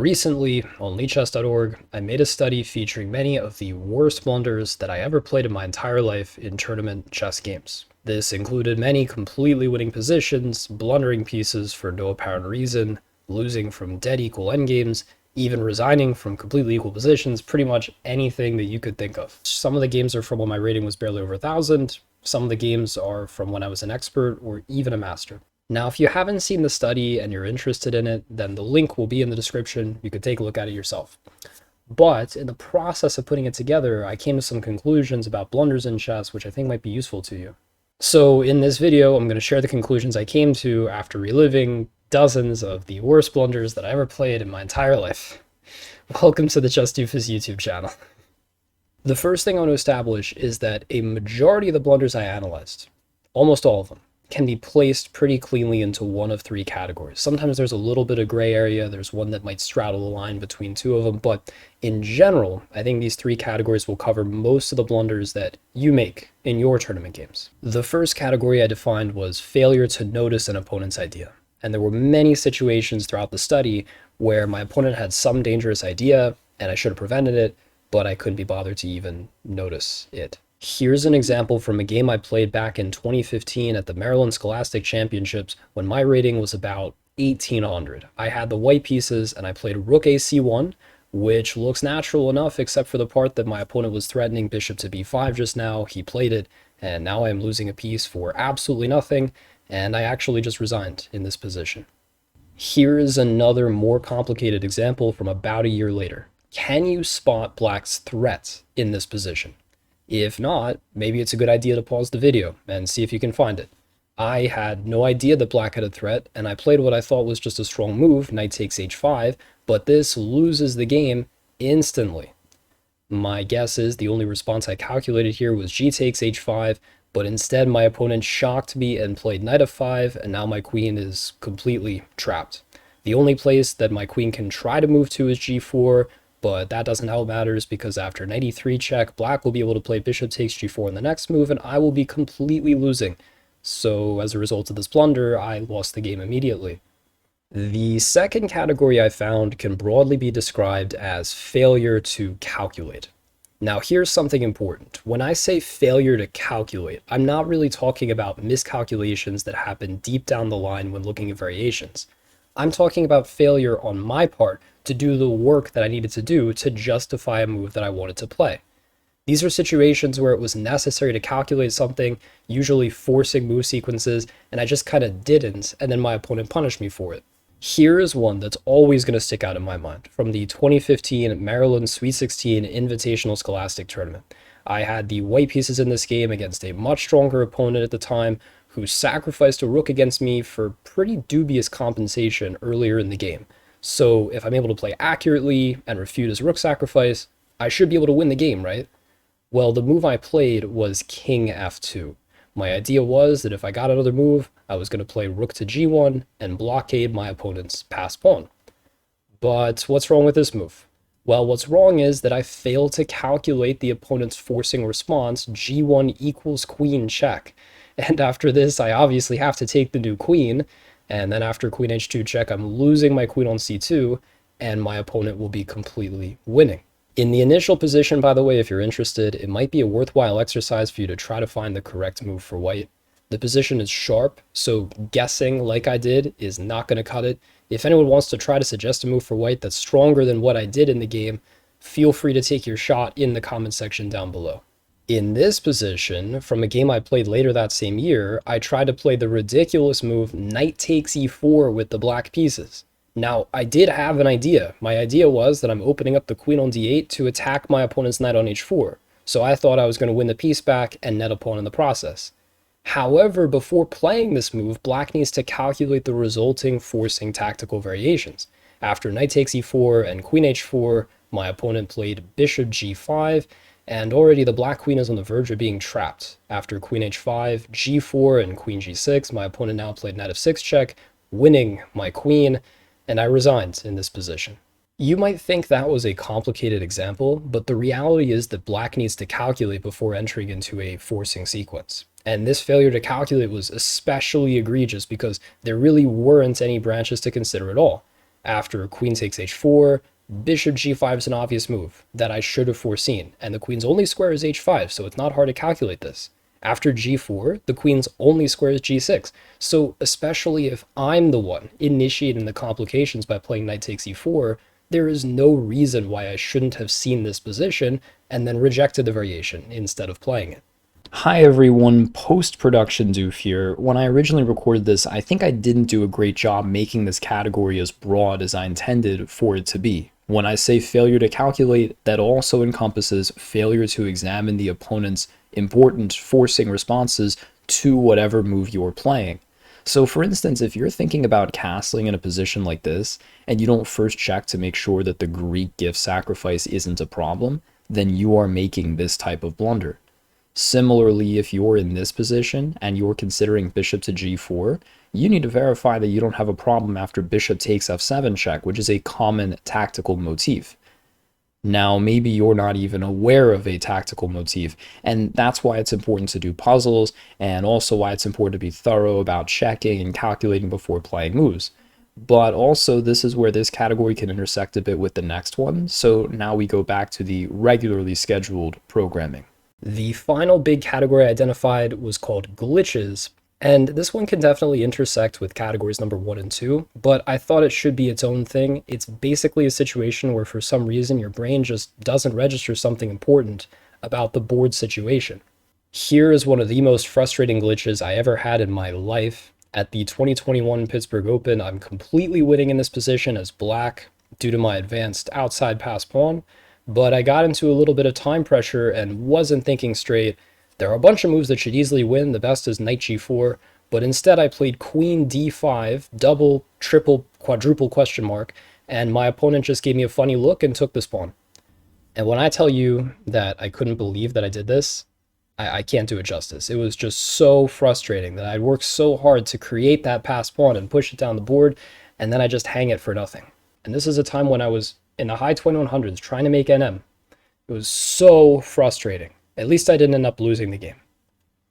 Recently, on leechess.org, I made a study featuring many of the worst blunders that I ever played in my entire life in tournament chess games. This included many completely winning positions, blundering pieces for no apparent reason, losing from dead equal endgames, even resigning from completely equal positions, pretty much anything that you could think of. Some of the games are from when my rating was barely over 1,000, some of the games are from when I was an expert or even a master. Now, if you haven't seen the study and you're interested in it, then the link will be in the description. You could take a look at it yourself. But in the process of putting it together, I came to some conclusions about blunders in chess, which I think might be useful to you. So in this video, I'm going to share the conclusions I came to after reliving dozens of the worst blunders that I ever played in my entire life. Welcome to the ChessDoofus YouTube channel. The first thing I want to establish is that a majority of the blunders I analyzed, almost all of them, can be placed pretty cleanly into one of three categories. Sometimes there's a little bit of gray area, there's one that might straddle the line between two of them, but in general, I think these three categories will cover most of the blunders that you make in your tournament games. The first category I defined was failure to notice an opponent's idea. And there were many situations throughout the study where my opponent had some dangerous idea and I should have prevented it, but I couldn't be bothered to even notice it. Here's an example from a game I played back in 2015 at the Maryland Scholastic Championships when my rating was about 1800. I had the white pieces and I played rook ac1, which looks natural enough except for the part that my opponent was threatening bishop to b5 just now. He played it, and now I am losing a piece for absolutely nothing, and I actually just resigned in this position. Here is another more complicated example from about a year later. Can you spot black's threat in this position? If not, maybe it's a good idea to pause the video and see if you can find it. I had no idea that black had a threat, and I played what I thought was just a strong move, knight takes h5, but this loses the game instantly. My guess is the only response I calculated here was g takes h5, but instead my opponent shocked me and played knight f5, and now my queen is completely trapped. The only place that my queen can try to move to is g4, but that doesn't help matters because after knight e3 check, black will be able to play bishop takes g4 in the next move, and I will be completely losing. So as a result of this blunder, I lost the game immediately. The second category I found can broadly be described as failure to calculate. Now here's something important. When I say failure to calculate, I'm not really talking about miscalculations that happen deep down the line when looking at variations. I'm talking about failure on my part to do the work that I needed to do to justify a move that I wanted to play. These are situations where it was necessary to calculate something, usually forcing move sequences, and I just kind of didn't, and then my opponent punished me for it. Here is one that's always going to stick out in my mind, from the 2015 Maryland Sweet 16 Invitational Scholastic Tournament. I had the white pieces in this game against a much stronger opponent at the time, who sacrificed a rook against me for pretty dubious compensation earlier in the game. So if I'm able to play accurately and refute his rook sacrifice, I should be able to win the game, right? Well, the move I played was king f2. My idea was that if I got another move, I was going to play rook to g1 and blockade my opponent's passed pawn. But what's wrong with this move? Well, what's wrong is that I failed to calculate the opponent's forcing response, g1 equals queen check. And after this, I obviously have to take the new queen, and then after queen h2 check, I'm losing my queen on c2, and my opponent will be completely winning. In the initial position, by the way, if you're interested, it might be a worthwhile exercise for you to try to find the correct move for white. The position is sharp, so guessing like I did is not going to cut it. If anyone wants to try to suggest a move for white that's stronger than what I did in the game, feel free to take your shot in the comment section down below. In this position, from a game I played later that same year, I tried to play the ridiculous move knight takes e4 with the black pieces. Now, I did have an idea. My idea was that I'm opening up the queen on d8 to attack my opponent's knight on h4, so I thought I was going to win the piece back and net a pawn in the process. However, before playing this move, black needs to calculate the resulting forcing tactical variations. After knight takes e4 and queen h4, my opponent played bishop g5, and already the black queen is on the verge of being trapped. After queen h5, g4, and queen g6, my opponent now played knight f6 check, winning my queen, and I resigned in this position. You might think that was a complicated example, but the reality is that black needs to calculate before entering into a forcing sequence. And this failure to calculate was especially egregious because there really weren't any branches to consider at all. After queen takes h4, bishop g5 is an obvious move that I should have foreseen, and the queen's only square is h5, so it's not hard to calculate this. After g4, the queen's only square is g6, so especially if I'm the one initiating the complications by playing knight takes e4, there is no reason why I shouldn't have seen this position and then rejected the variation instead of playing it. Hi everyone, post-production Doof here. When I originally recorded this, I think I didn't do a great job making this category as broad as I intended for it to be. When I say failure to calculate, that also encompasses failure to examine the opponent's important forcing responses to whatever move you're playing. So for instance, if you're thinking about castling in a position like this, and you don't first check to make sure that the Greek gift sacrifice isn't a problem, then you are making this type of blunder. Similarly, if you're in this position and you're considering bishop to g4, you need to verify that you don't have a problem after bishop takes f7 check, which is a common tactical motif. Now, maybe you're not even aware of a tactical motif, and that's why it's important to do puzzles, and also why it's important to be thorough about checking and calculating before playing moves. But also, this is where this category can intersect a bit with the next one, so now we go back to the regularly scheduled programming. The final big category I identified was called glitches, and this one can definitely intersect with categories number 1 and 2, but I thought it should be its own thing. It's basically a situation where for some reason your brain just doesn't register something important about the board situation. Here is one of the most frustrating glitches I ever had in my life. At the 2021 Pittsburgh Open, I'm completely winning in this position as black due to my advanced outside pass pawn, but I got into a little bit of time pressure and wasn't thinking straight. There are a bunch of moves that should easily win. The best is knight g4, but instead I played queen d5, double, triple, quadruple question mark, and my opponent just gave me a funny look and took this pawn. And when I tell you that I couldn't believe that I did this, I can't do it justice. It was just so frustrating that I'd worked so hard to create that passed pawn and push it down the board, and then I just hang it for nothing. And this is a time when I was in the high 2100s trying to make NM. It was so frustrating. At least I didn't end up losing the game.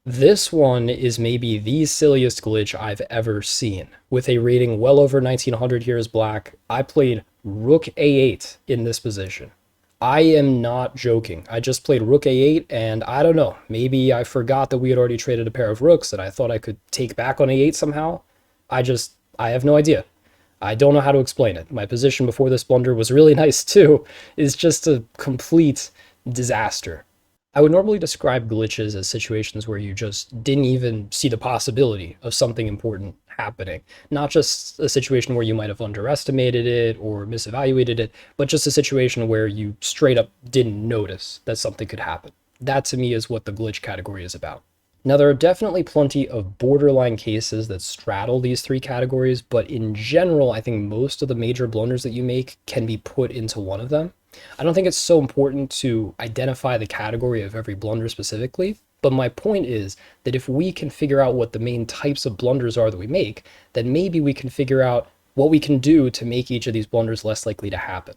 This one is maybe the silliest glitch I've ever seen. With a rating well over 1900 here as black, I played rook a8 in this position. I am not joking. I just played rook a8, and I don't know, maybe I forgot that we had already traded a pair of rooks and I thought I could take back on a8 somehow. I have no idea. I don't know how to explain it. My position before this blunder was really nice too. It's just a complete disaster. I would normally describe glitches as situations where you just didn't even see the possibility of something important happening. Not just a situation where you might have underestimated it or misevaluated it, but just a situation where you straight up didn't notice that something could happen. That to me is what the glitch category is about. Now, there are definitely plenty of borderline cases that straddle these three categories, but in general, I think most of the major blunders that you make can be put into one of them. I don't think it's so important to identify the category of every blunder specifically, but my point is that if we can figure out what the main types of blunders are that we make, then maybe we can figure out what we can do to make each of these blunders less likely to happen.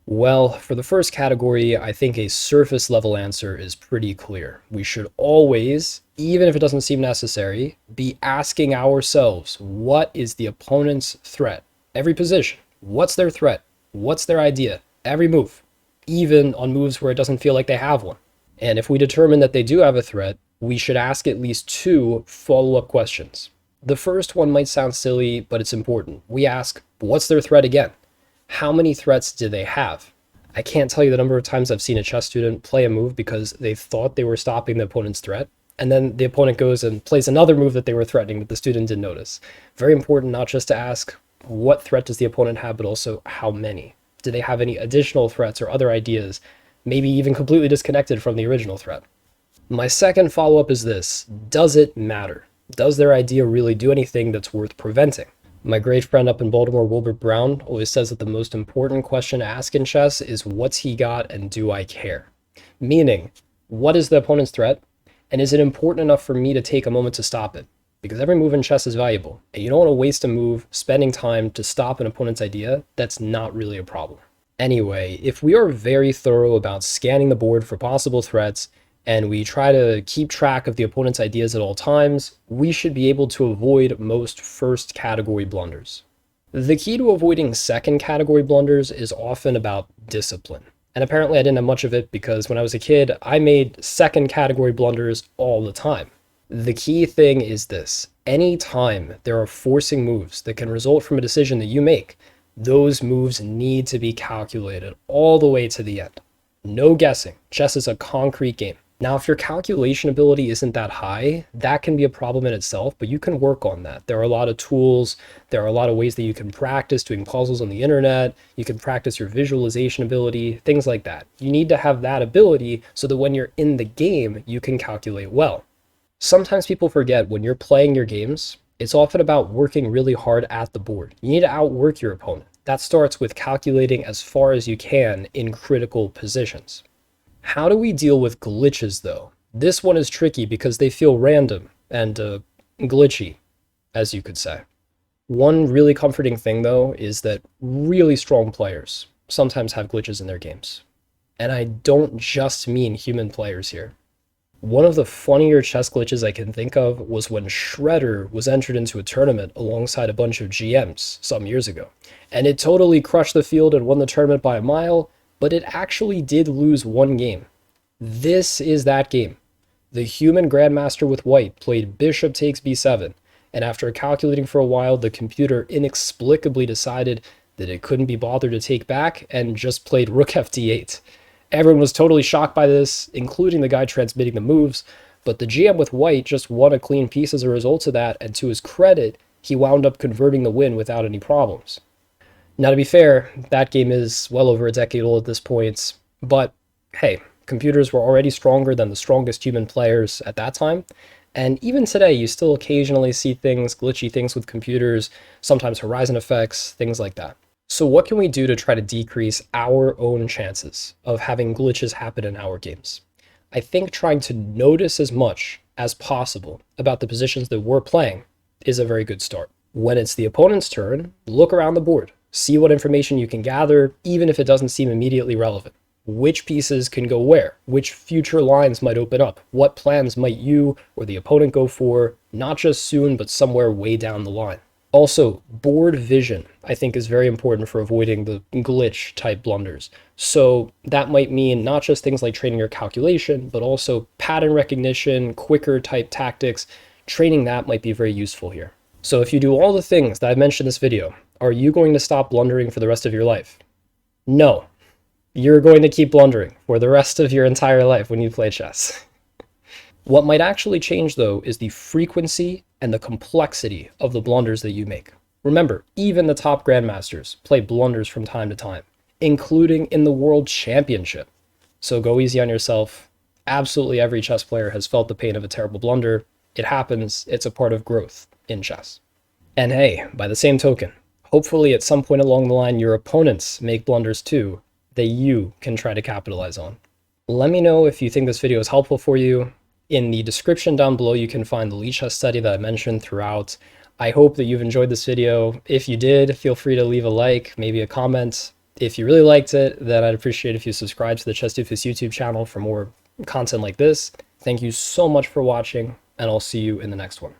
Well, for the first category, I think a surface level answer is pretty clear. We should always, even if it doesn't seem necessary, be asking ourselves, what is the opponent's threat? Every position, what's their threat? What's their idea? Every move, even on moves where it doesn't feel like they have one. And if we determine that they do have a threat, we should ask at least 2 follow-up questions. The first one might sound silly, but it's important. We ask, what's their threat again? How many threats do they have? I can't tell you the number of times I've seen a chess student play a move because they thought they were stopping the opponent's threat, and then the opponent goes and plays another move that they were threatening that the student didn't notice. Very important not just to ask what threat does the opponent have, but also how many. Do they have any additional threats or other ideas, maybe even completely disconnected from the original threat? My second follow-up is this: does it matter? Does their idea really do anything that's worth preventing? My great friend up in Baltimore, Wilbert Brown, always says that the most important question to ask in chess is what's he got and do I care? Meaning, what is the opponent's threat? And is it important enough for me to take a moment to stop it? Because every move in chess is valuable, and you don't want to waste a move spending time to stop an opponent's idea. That's not really a problem. Anyway, if we are very thorough about scanning the board for possible threats, and we try to keep track of the opponent's ideas at all times, we should be able to avoid most first category blunders. The key to avoiding second category blunders is often about discipline. And apparently I didn't have much of it because when I was a kid, I made second category blunders all the time. The key thing is this: anytime there are forcing moves that can result from a decision that you make, those moves need to be calculated all the way to the end. No guessing. Chess is a concrete game. Now, if your calculation ability isn't that high, that can be a problem in itself, but you can work on that. There are a lot of tools. There are a lot of ways that you can practice doing puzzles on the internet. You can practice your visualization ability, things like that. You need to have that ability so that when you're in the game, you can calculate well. Sometimes people forget when you're playing your games, it's often about working really hard at the board. You need to outwork your opponent. That starts with calculating as far as you can in critical positions. How do we deal with glitches, though? This one is tricky because they feel random and glitchy, as you could say. One really comforting thing, though, is that really strong players sometimes have glitches in their games. And I don't just mean human players here. One of the funnier chess glitches I can think of was when Shredder was entered into a tournament alongside a bunch of GMs some years ago. And it totally crushed the field and won the tournament by a mile, but it actually did lose one game. This is that game. The human grandmaster with white played bishop takes b7, and after calculating for a while, the computer inexplicably decided that it couldn't be bothered to take back and just played rook fd8. Everyone was totally shocked by this, including the guy transmitting the moves, but the GM with white just won a clean piece as a result of that, and to his credit, he wound up converting the win without any problems. Now, to be fair, that game is well over a decade old at this point, but hey, computers were already stronger than the strongest human players at that time, and even today you still occasionally see things, glitchy things with computers, sometimes horizon effects, things like that. So what can we do to try to decrease our own chances of having glitches happen in our games? I think trying to notice as much as possible about the positions that we're playing is a very good start. When it's the opponent's turn, look around the board. See what information you can gather, even if it doesn't seem immediately relevant. Which pieces can go where? Which future lines might open up? What plans might you or the opponent go for, not just soon, but somewhere way down the line? Also, board vision, I think, is very important for avoiding the glitch type blunders. So that might mean not just things like training your calculation, but also pattern recognition, quicker type tactics. Training that might be very useful here. So if you do all the things that I've mentioned in this video, are you going to stop blundering for the rest of your life? No. You're going to keep blundering for the rest of your entire life when you play chess. What might actually change, though, is the frequency and the complexity of the blunders that you make. Remember, even the top grandmasters play blunders from time to time, including in the World Championship. So go easy on yourself. Absolutely every chess player has felt the pain of a terrible blunder. It happens. It's a part of growth in chess. And hey, by the same token, hopefully at some point along the line, your opponents make blunders too that you can try to capitalize on. Let me know if you think this video is helpful for you. In the description down below, you can find the Lichess study that I mentioned throughout. I hope that you've enjoyed this video. If you did, feel free to leave a like, maybe a comment. If you really liked it, then I'd appreciate if you subscribe to the ChessDoofus YouTube channel for more content like this. Thank you so much for watching, and I'll see you in the next one.